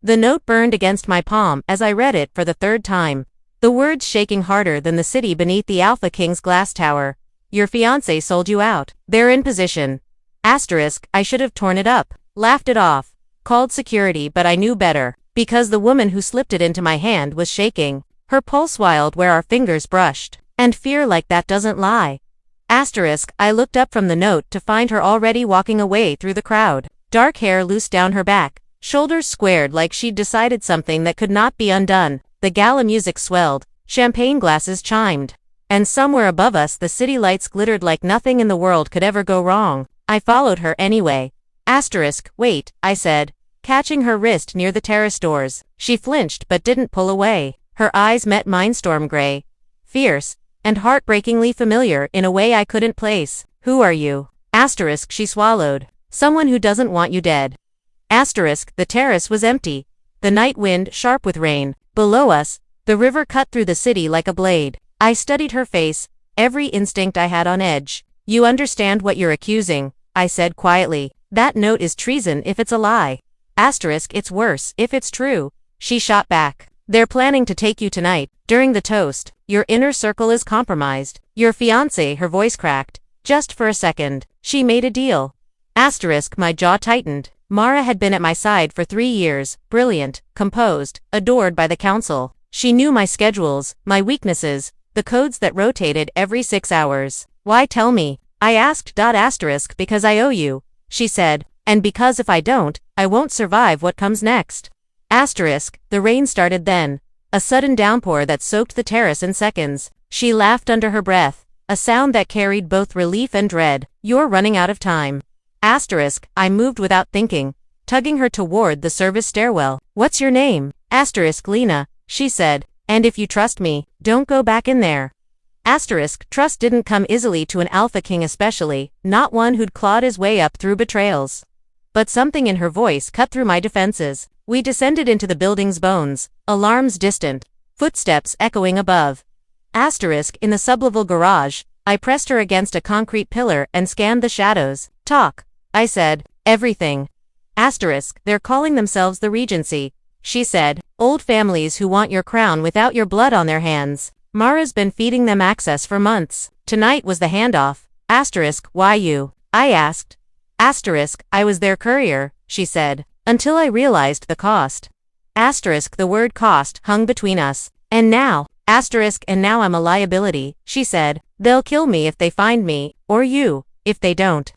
The note burned against my palm as I read it for the third time. The words shaking harder than the city beneath the Alpha King's glass tower. Your fiancé sold you out. They're in position. Asterisk, I should have torn it up, laughed it off, called security, but I knew better, because the woman who slipped it into my hand was shaking, her pulse wild where our fingers brushed, and fear like that doesn't lie. Asterisk, I looked up from the note to find her already walking away through the crowd, dark hair loose down her back, shoulders squared like she'd decided something that could not be undone. The gala music swelled, champagne glasses chimed, and somewhere above us the city lights glittered like nothing in the world could ever go wrong. I followed her anyway. Asterisk, wait, I said, catching her wrist near the terrace doors. She flinched but didn't pull away. Her eyes met mine, storm gray, fierce, and heartbreakingly familiar in a way I couldn't place. Who are you? Asterisk, she swallowed. Someone who doesn't want you dead. Asterisk, the terrace was empty. The night wind sharp with rain. Below us, the river cut through the city like a blade. I studied her face, every instinct I had on edge. You understand what you're accusing, I said quietly. That note is treason if it's a lie. Asterisk, it's worse if it's true. She shot back. They're planning to take you tonight, during the toast. Your inner circle is compromised. Your fiancé, her voice cracked. Just for a second. She made a deal. Asterisk, my jaw tightened. Mara had been at my side for 3 years, brilliant, composed, adored by the council. She knew my schedules, my weaknesses, the codes that rotated every 6 hours. Why tell me? I asked. Asterisk, because I owe you, she said, and because if I don't, I won't survive what comes next. Asterisk, the rain started then, a sudden downpour that soaked the terrace in seconds. She laughed under her breath, a sound that carried both relief and dread. You're running out of time. Asterisk, I moved without thinking, tugging her toward the service stairwell. What's your name? Asterisk, Lena, she said, and if you trust me, don't go back in there. Asterisk, trust didn't come easily to an Alpha King, especially, not one who'd clawed his way up through betrayals. But something in her voice cut through my defenses. We descended into the building's bones, alarms distant, footsteps echoing above. Asterisk, in the sublevel garage, I pressed her against a concrete pillar and scanned the shadows. Talk, I said. Everything. Asterisk, they're calling themselves the Regency, she said. Old families who want your crown without your blood on their hands. Mara's been feeding them access for months. Tonight was the handoff. Asterisk, why you? I asked. Asterisk, I was their courier, she said, until I realized the cost. Asterisk, the word cost hung between us. And now, asterisk, and now I'm a liability, she said. They'll kill me if they find me, or you, if they don't.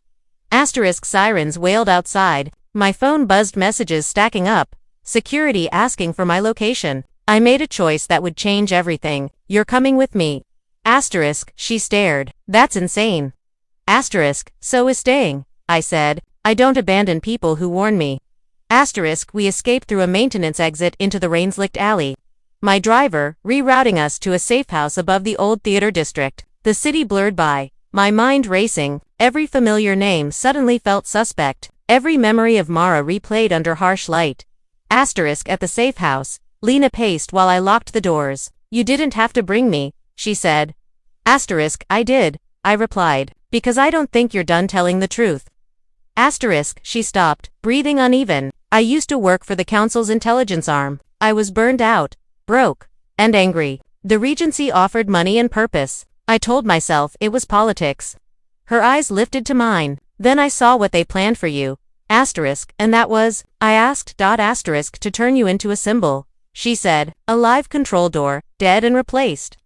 Asterisk, sirens wailed outside. My phone buzzed, messages stacking up. Security asking for my location. I made a choice that would change everything. You're coming with me. Asterisk, she stared. That's insane. Asterisk, so is staying, I said. I don't abandon people who warn me. Asterisk, we escaped through a maintenance exit into the rain-slicked alley. My driver, rerouting us to a safe house above the old theater district. The city blurred by, my mind racing. Every familiar name suddenly felt suspect. Every memory of Mara replayed under harsh light. Asterisk, at the safe house, Lena paced while I locked the doors. You didn't have to bring me, she said. Asterisk, I did, I replied, because I don't think you're done telling the truth. Asterisk, she stopped, breathing uneven. I used to work for the council's intelligence arm. I was burned out, broke, and angry. The Regency offered money and purpose. I told myself it was politics. Her eyes lifted to mine. Then I saw what they planned for you. Asterisk, and that was, I asked. Asterisk, to turn you into a symbol, she said. A live control door, dead and replaced.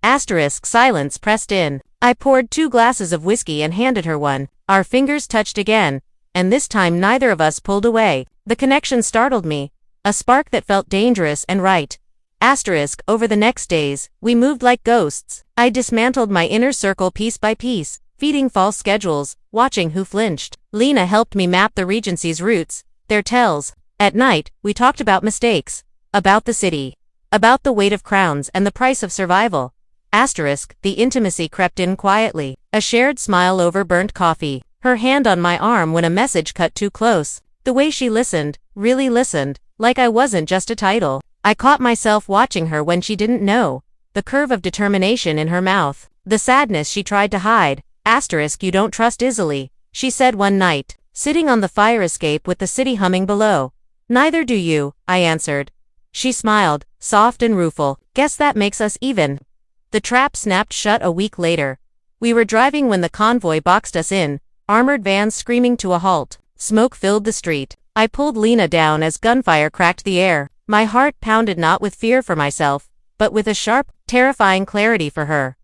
Asterisk, silence pressed in. I poured 2 glasses of whiskey and handed her one. Our fingers touched again, and this time neither of us pulled away. The connection startled me, a spark that felt dangerous and right. Asterisk, over the next days, we moved like ghosts. I dismantled my inner circle piece by piece, feeding false schedules, watching who flinched. Lena helped me map the Regency's routes, their tells. At night, we talked about mistakes, about the city, about the weight of crowns and the price of survival. Asterisk, the intimacy crept in quietly, a shared smile over burnt coffee, her hand on my arm when a message cut too close. The way she listened, really listened, like I wasn't just a title. I caught myself watching her when she didn't know, the curve of determination in her mouth, the sadness she tried to hide. Asterisk, you don't trust easily, she said one night, sitting on the fire escape with the city humming below. Neither do you, I answered. She smiled, soft and rueful. Guess that makes us even. The trap snapped shut a week later. We were driving when the convoy boxed us in, armored vans screaming to a halt. Smoke filled the street. I pulled Lena down as gunfire cracked the air. My heart pounded not with fear for myself, but with a sharp, terrifying clarity for her.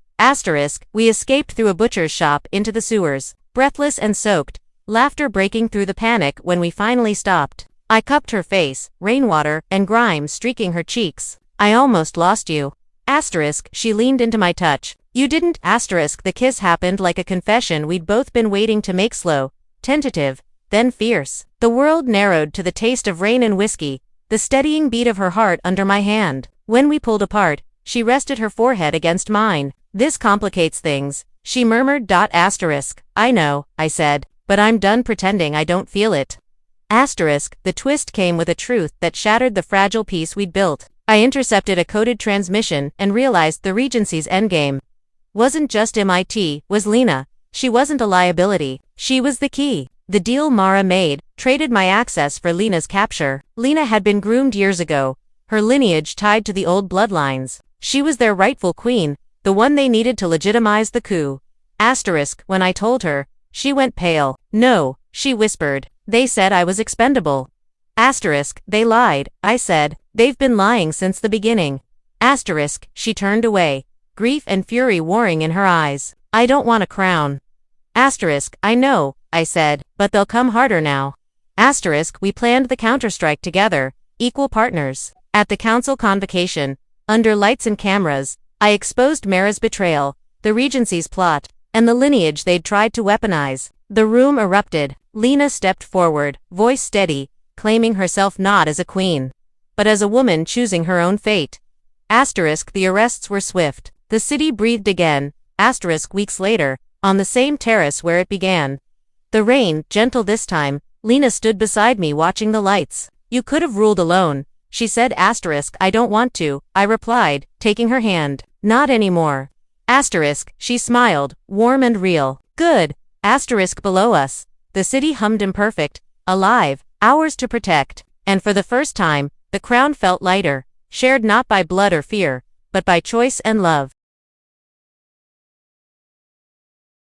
We escaped through a butcher's shop into the sewers, breathless and soaked, laughter breaking through the panic when we finally stopped. I cupped her face, rainwater and grime streaking her cheeks. I almost lost you. She leaned into my touch. You didn't. The kiss happened like a confession we'd both been waiting to make, slow, tentative, then fierce. The world narrowed to the taste of rain and whiskey, the steadying beat of her heart under my hand. When we pulled apart, she rested her forehead against mine. This complicates things, she murmured. I know, I said, but I'm done pretending I don't feel it. The twist came with a truth that shattered the fragile peace we'd built. I intercepted a coded transmission and realized the Regency's endgame wasn't just MIT, was Lena. She wasn't a liability, she was the key. The deal Mara made, traded my access for Lena's capture. Lena had been groomed years ago, her lineage tied to the old bloodlines. She was their rightful queen, the one they needed to legitimize the coup. When I told her, she went pale. No, she whispered. They said I was expendable. They lied, I said. They've been lying since the beginning. She turned away, grief and fury warring in her eyes. I don't want a crown. I know, I said, but they'll come harder now. We planned the counterstrike together, equal partners. At the council convocation, under lights and cameras, I exposed Mara's betrayal, the Regency's plot, and the lineage they'd tried to weaponize. The room erupted. Lena stepped forward, voice steady, claiming herself not as a queen, but as a woman choosing her own fate. The arrests were swift. The city breathed again. Weeks later, on the same terrace where it began. The rain, gentle this time, Lena stood beside me watching the lights. You could have ruled alone, she said. I don't want to, I replied, taking her hand. Not anymore. She smiled, warm and real. Good. Below us, the city hummed imperfect, alive, ours to protect. And for the first time, the crown felt lighter, shared not by blood or fear, but by choice and love.